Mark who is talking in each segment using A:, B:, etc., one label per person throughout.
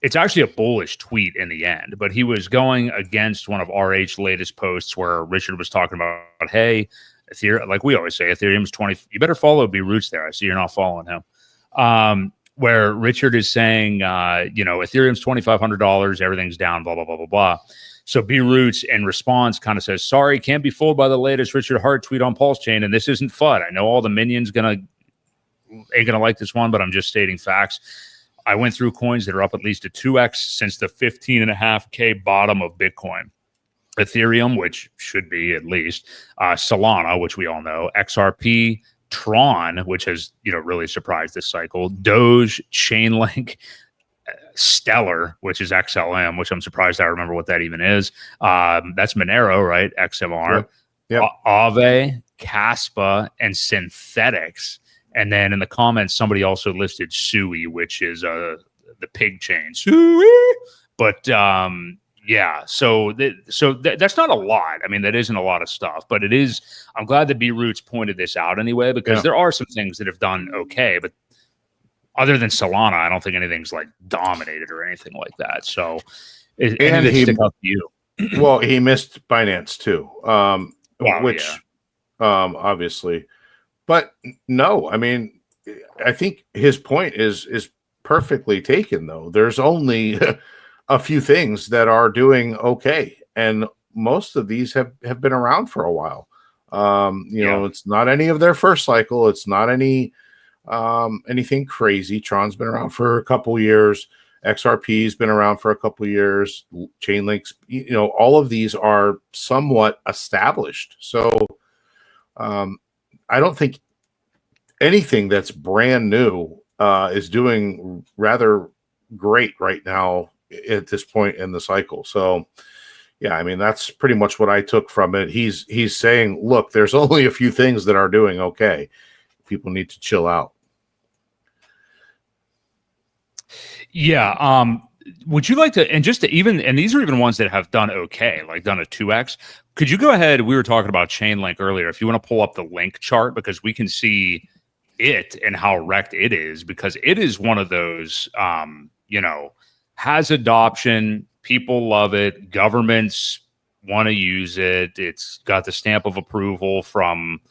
A: it's actually a bullish tweet in the end, but he was going against one of RH's latest posts where Richard was talking about, hey, Ethereum, like we always say, Ethereum's 20. You better follow B Roots there. I see you're not following him. Where Richard is saying, Ethereum's $2,500, everything's down, blah, blah, blah, blah, blah. So B Roots in response kind of says, sorry, can't be fooled by the latest Richard Hart tweet on PulseChain, and this isn't FUD. I know all the minions ain't gonna like this one, but I'm just stating facts. I went through coins that are up at least a 2x since the 15.5K bottom of Bitcoin. Ethereum, which should be at least, Solana, which we all know, XRP, Tron, which has really surprised this cycle, Doge, Chainlink, Stellar, which is XLM, which I'm surprised I remember what that even is. That's Monero, right? XMR,
B: yep.
A: Aave, Caspa, and Synthetics. And then in the comments, somebody also listed Sui, which is the pig chain. Sui, but yeah. So that's not a lot. I mean, that isn't a lot of stuff, but it is. I'm glad that B Roots pointed this out anyway, because there are some things that have done okay, but other than Solana, I don't think anything's like dominated or anything like that. So, and he stick up to you.
B: Well, he missed Binance too, obviously. But no, I mean, I think his point is perfectly taken, though. There's only a few things that are doing okay, and most of these have been around for a while. It's not any of their first cycle. It's not anything crazy. Tron's been around for a couple years. XRP's been around for a couple years. Chainlinks, all of these are somewhat established. So, I don't think anything that's brand new is doing rather great right now at this point in the cycle. So, yeah, I mean, that's pretty much what I took from it. He's saying, look, there's only a few things that are doing okay. People need to chill out.
A: Yeah. Would you like to, and these are even ones that have done okay, like done a 2x. Could you go ahead? We were talking about Chainlink earlier. If you want to pull up the link chart, because we can see it and how wrecked it is, because it is one of those, has adoption. People love it. Governments want to use it. It's got the stamp of approval from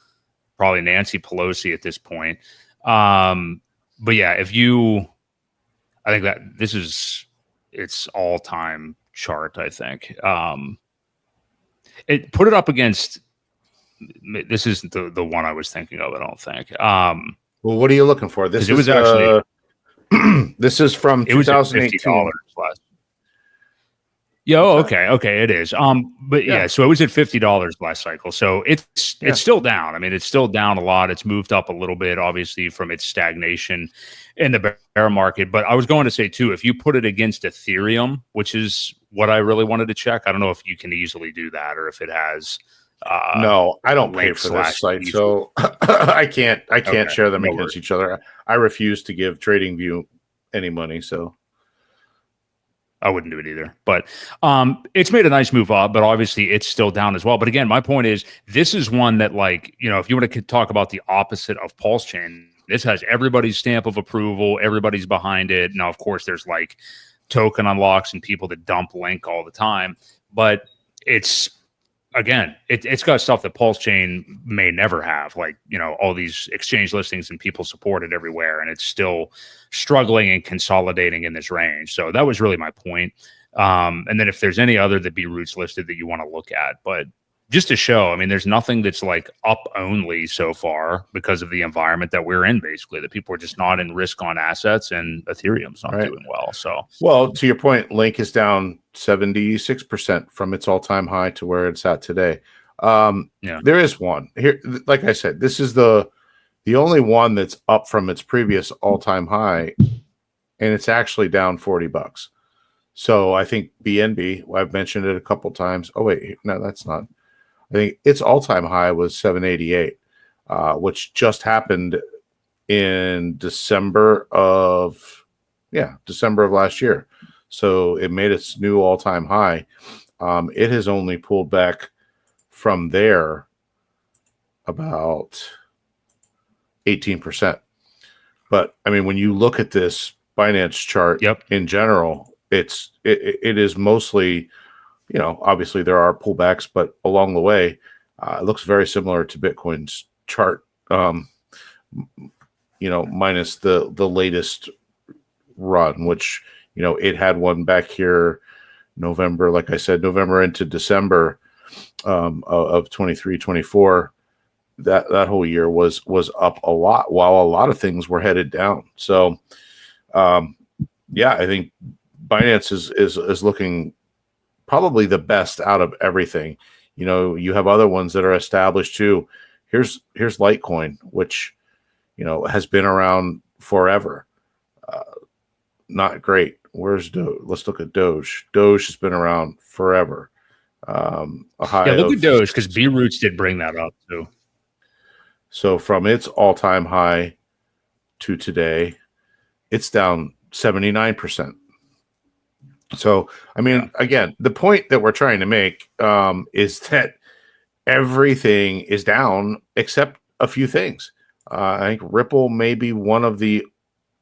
A: probably Nancy Pelosi at this point. But yeah, I think that this is its all-time chart, I think. It put it up against, this isn't the one I was thinking of, I don't think.
B: Well, what are you looking for? This
A: was actually
B: this is from 2018.
A: Last. Yeah, okay, it is. But yeah, so it was at $50 last cycle. So it's still down. I mean, it's still down a lot. It's moved up a little bit, obviously, from its stagnation in the bear market. But I was going to say too, if you put it against Ethereum, which is what I really wanted to check, I don't know if you can easily do that or if it has.
B: No, I don't pay for this site, so I can't share them against each other. I refuse to give TradingView any money, so.
A: I wouldn't do it either, but it's made a nice move up, but obviously it's still down as well. But again, my point is, this is one that, like, if you want to talk about the opposite of PulseChain, this has everybody's stamp of approval. Everybody's behind it. Now, of course, there's like token unlocks and people that dump Link all the time, but it's got stuff that PulseChain may never have, like, all these exchange listings and people support it everywhere. And it's still struggling and consolidating in this range. So that was really my point. And then if there's any other that B Roots listed that you want to look at, but just to show, I mean, there's nothing that's like up only so far because of the environment that we're in, basically, that people are just not in risk on assets, and Ethereum's not doing well. So,
B: well, to your point, Link is down 76% from its all-time high to where it's at today. There is one here. Like I said, this is the only one that's up from its previous all-time high, and it's actually down $40. So I think BNB, I've mentioned it a couple times. Oh wait, no, that's not. I think its all-time high was 788, which just happened in December of last year. So it made its new all-time high. It has only pulled back from there about 18%. But I mean, when you look at this Binance chart in general, it is mostly, obviously there are pullbacks, but along the way, it looks very similar to Bitcoin's chart. Minus the latest run, which it had one back here November, like I said, November into December of 23, 24. That whole year was up a lot, while a lot of things were headed down. So I think Binance is looking probably the best out of everything. You have other ones that are established too. Here's Litecoin, which has been around forever. Not great. Where's Doge? Let's look at Doge. Doge has been around forever. A high
A: look at Doge, because B Roots did bring that up too.
B: So from its all-time high to today, it's down 79%. So, again, the point that we're trying to make is that everything is down except a few things. I think Ripple may be one of the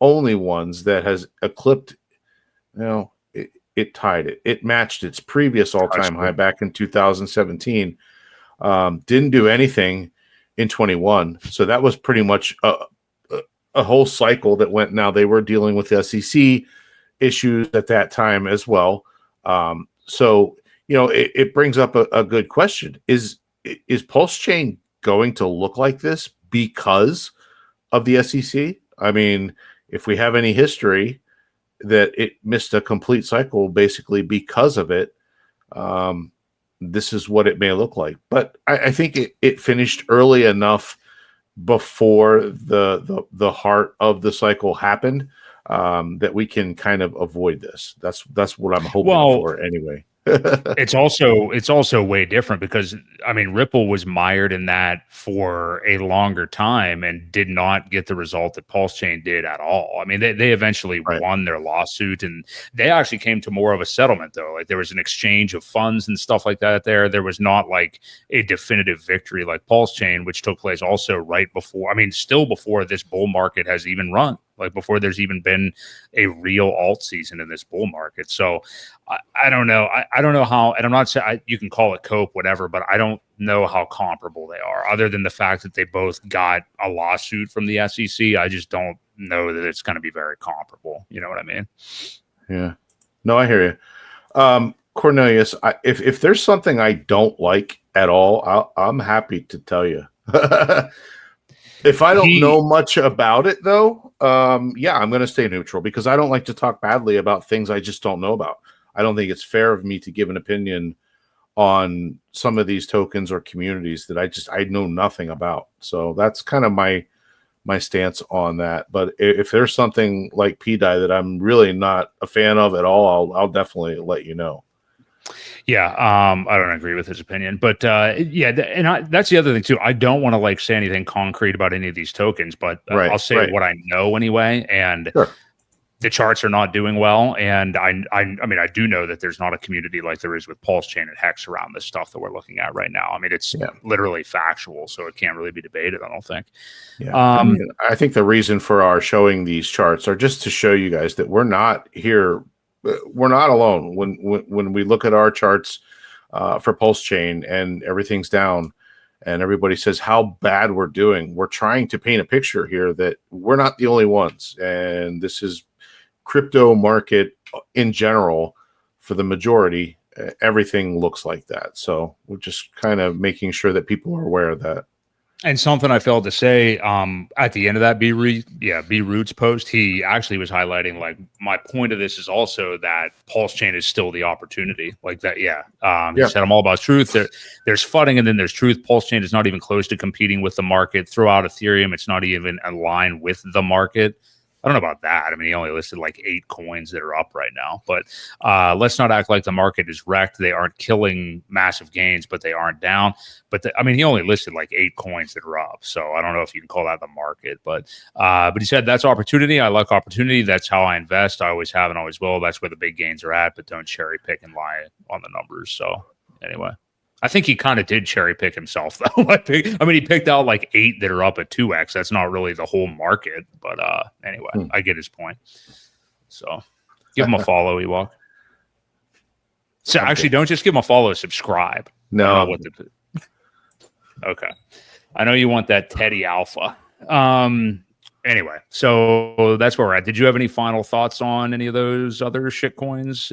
B: only ones that has eclipsed, it tied it. It matched its previous all-time high back in 2017. Didn't do anything in 21. So that was pretty much a whole cycle that went. Now they were dealing with the SEC issues at that time as well. It brings up a good question. Is PulseChain going to look like this because of the SEC? I mean, if we have any history that it missed a complete cycle basically because of it, this is what it may look like. But I think it finished early enough before the heart of the cycle happened that we can kind of avoid this. That's what I'm hoping for anyway.
A: It's also way different because Ripple was mired in that for a longer time and did not get the result that PulseChain did at all. They eventually won their lawsuit, and they actually came to more of a settlement though. Like there was an exchange of funds and stuff like that there. There was not like a definitive victory like PulseChain, which took place also right before, still before this bull market has even run. Like before there's even been a real alt season in this bull market. So I don't know. I don't know how, and I'm not saying you can call it cope, whatever, but I don't know how comparable they are other than the fact that they both got a lawsuit from the SEC. I just don't know that it's going to be very comparable. You know what I mean? Yeah.
B: No, I hear you. Cornelius, if there's something I don't like at all, I'm happy to tell you. If I don't know much about it, though, I'm going to stay neutral because I don't like to talk badly about things I just don't know about. I don't think it's fair of me to give an opinion on some of these tokens or communities that I know nothing about. So that's kind of my stance on that. But if there's something like PDI that I'm really not a fan of at all, I'll definitely let you know.
A: Yeah, I don't agree with his opinion, but that's the other thing too. I don't want to say anything concrete about any of these tokens, but I'll say what I know anyway. And the charts are not doing well, and I do know that there's not a community like there is with PulseChain and Hex around this stuff that we're looking at right now. It's literally factual, so it can't really be debated. I don't think.
B: Yeah, I think the reason for our showing these charts are just to show you guys that we're not here. We're not alone when we look at our charts for PulseChain and everything's down and everybody says how bad we're doing. We're trying to paint a picture here that we're not the only ones. And this is crypto market in general for the majority. Everything looks like that. So we're just kind of making sure that people are aware of that.
A: And something I failed to say at the end of that B Roots post, he actually was highlighting my point of this is also that PulseChain is still the opportunity. Like that, he said I'm all about truth. There's FUDing and then there's truth. PulseChain is not even close to competing with the market. Throw out Ethereum, it's not even in line with the market. I don't know about that. He only listed 8 coins that are up right now. But let's not act like the market is wrecked. They aren't killing massive gains, but they aren't down. But he only listed 8 coins that are up. So I don't know if you can call that the market. But he said that's opportunity. I like opportunity. That's how I invest. I always have and always will. That's where the big gains are at. But don't cherry pick and lie on the numbers. So anyway. I think he kind of did cherry pick himself, though. He picked out 8 that are up at 2x. That's not really the whole market. But anyway, I get his point. So give him a follow, Ewok. So actually, don't just give him a follow, subscribe.
B: No.
A: Okay. I know you want that Teddy Alpha. Anyway, so that's where we're at. Did you have any final thoughts on any of those other shit coins?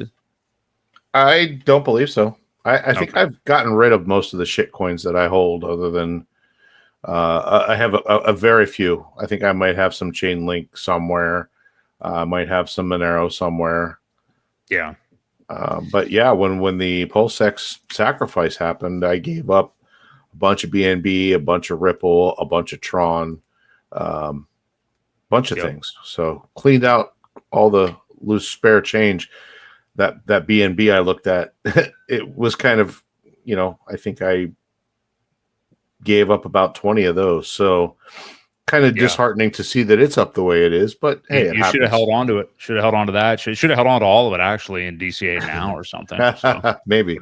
B: I don't believe so. I think I've gotten rid of most of the shit coins that I hold, other than I have a very few. I think I might have some Chainlink somewhere. I might have some Monero somewhere.
A: Yeah.
B: But yeah, when the PulseX sacrifice happened, I gave up a bunch of BNB, a bunch of Ripple, a bunch of Tron, bunch of things. So cleaned out all the loose spare change. That BNB I looked at, it was kind of, I think I gave up about 20 of those. So kind of disheartening to see that it's up the way it is. But hey,
A: you should have held on to it. Should have held on to that. Should have held on to all of it actually in DCA now or something. So
B: maybe.